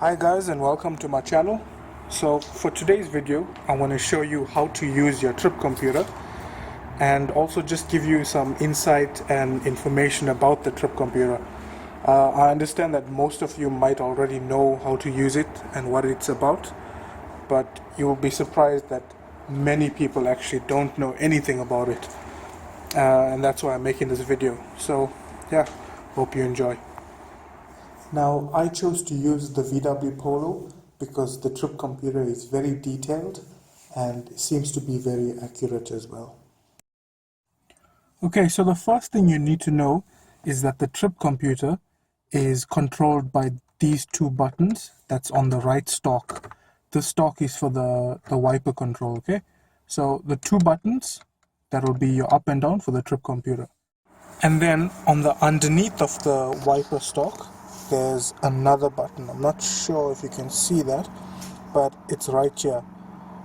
Hi guys, and welcome to my channel. So for today's video I want to show you how to use your trip computer and also just give you some insight and information about the trip computer. I understand that most of you might already know how to use it and what it's about, but you will be surprised that many people actually don't know anything about it, and that's why I'm making this video. So yeah, hope you enjoy. Now, I chose to use the VW Polo because the trip computer is very detailed and seems to be very accurate as well. Okay, so the first thing you need to know is that the trip computer is controlled by these two buttons that's on the right stalk. This stalk is for the wiper control, okay? So the two buttons, that will be your up and down for the trip computer. And then on the underneath of the wiper stalk, there's another button. I'm not sure if you can see that, but it's right here.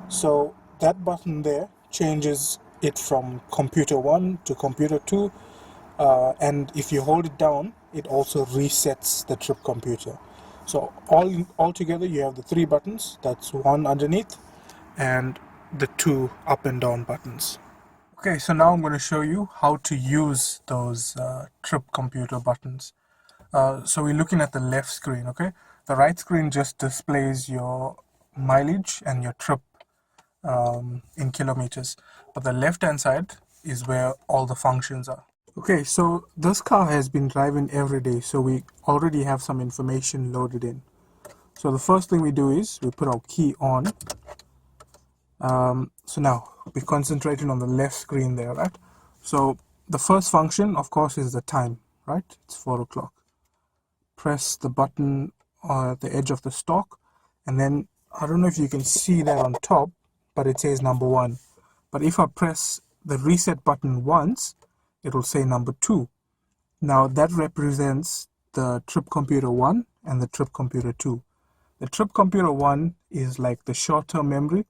So that button there changes it from computer 1 to computer 2, and if you hold it down, it also resets the trip computer. So all together you have the three buttons, that's one underneath, and the two up and down buttons. Okay, so now I'm going to show you how to use those trip computer buttons. So we're looking at the left screen, okay? The right screen just displays your mileage and your trip in kilometers. But the left hand side is where all the functions are. Okay, so this car has been driving every day, so we already have some information loaded in. So the first thing we do is we put our key on. So now we're concentrating on the left screen there, right? So the first function, of course, is the time, right? It's 4 o'clock. Press the button at the edge of the stalk, and then I don't know if you can see that on top, but it says number 1. But if I press the reset button once, it will say number 2. Now that represents the trip computer 1 and the trip computer 2. The trip computer 1 is like the short-term memory,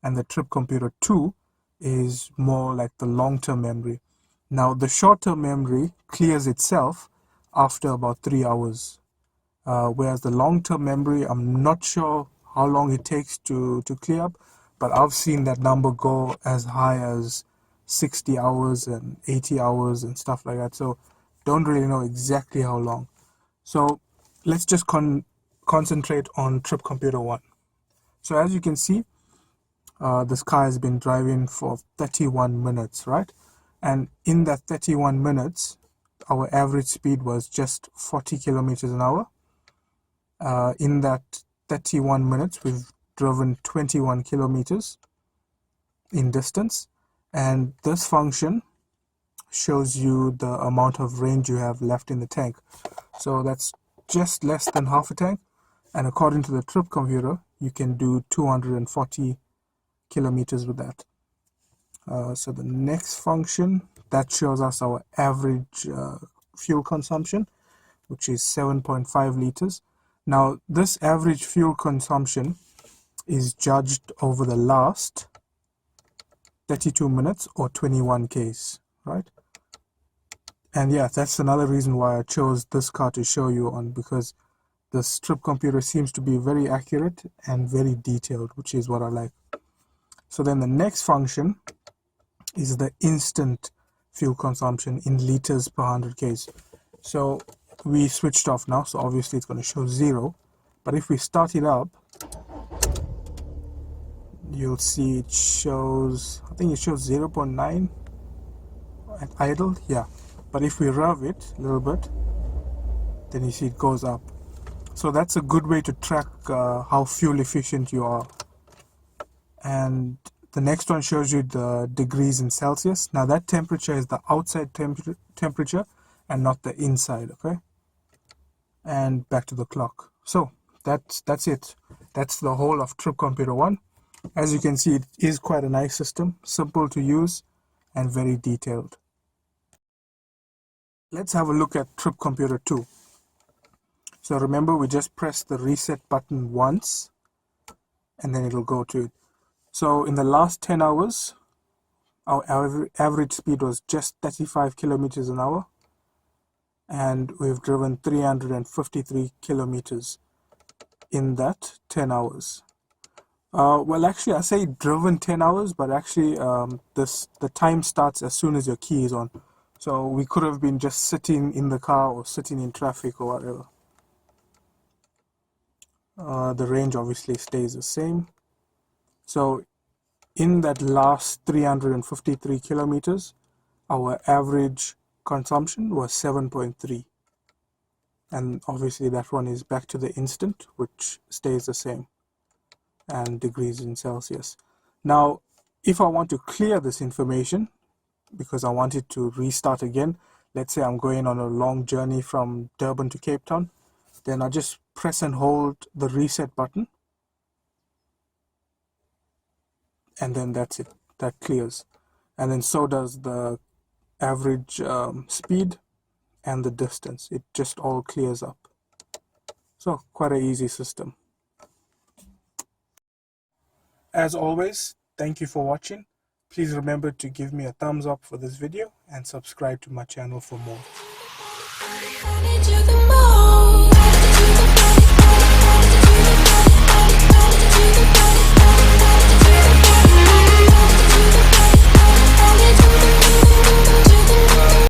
and the trip computer 2 is more like the long-term memory. Now the short-term memory clears itself after about 3 hours, whereas the long-term memory, I'm not sure how long it takes to clear up, but I've seen that number go as high as 60 hours and 80 hours and stuff like that, so don't really know exactly how long. So let's just concentrate on trip computer 1. So as you can see, this car has been driving for 31 minutes, right? And in that 31 minutes, our average speed was just 40 kilometers an hour. In that 31 minutes, we've driven 21 kilometers in distance. And this function shows you the amount of range you have left in the tank. So that's just less than half a tank. And according to the trip computer, you can do 240 kilometers with that. So the next function, that shows us our average fuel consumption, which is 7.5 liters. Now this average fuel consumption is judged over the last 32 minutes or 21 Ks, right? And yeah, that's another reason why I chose this car to show you on, because the trip computer seems to be very accurate and very detailed, which is what I like. So then the next function is the instant fuel consumption in liters per 100 Ks. So we switched off now, so obviously it's going to show 0. But if we start it up, you'll see it shows, I think it shows 0.9 at idle, yeah. But if we rev it a little bit, then you see it goes up. So that's a good way to track how fuel efficient you are. And the next one shows you the degrees in Celsius. Now that temperature is the outside temperature and not the inside, okay? And back to the clock. So that's it. That's the whole of trip computer 1. As you can see, it is quite a nice system, simple to use and very detailed. Let's have a look at trip computer 2. So remember, we just press the reset button once and then it'll go to it. So in the last 10 hours, our average speed was just 35 kilometers an hour, and we've driven 353 kilometers. in that 10 hours. Well, actually, I say driven 10 hours, but actually the time starts as soon as your key is on. So we could have been just sitting in the car or sitting in traffic or whatever. The range obviously stays the same. So in that last 353 kilometers, our average consumption was 7.3. And obviously that one is back to the instant, which stays the same, and degrees in Celsius. Now, if I want to clear this information, because I want it to restart again, let's say I'm going on a long journey from Durban to Cape Town, then I just press and hold the reset button, and then that's it, that clears. And then so does the average speed and the distance. It just all clears up. So quite an easy system. As always, thank you for watching. Please remember to give me a thumbs up for this video and subscribe to my channel for more.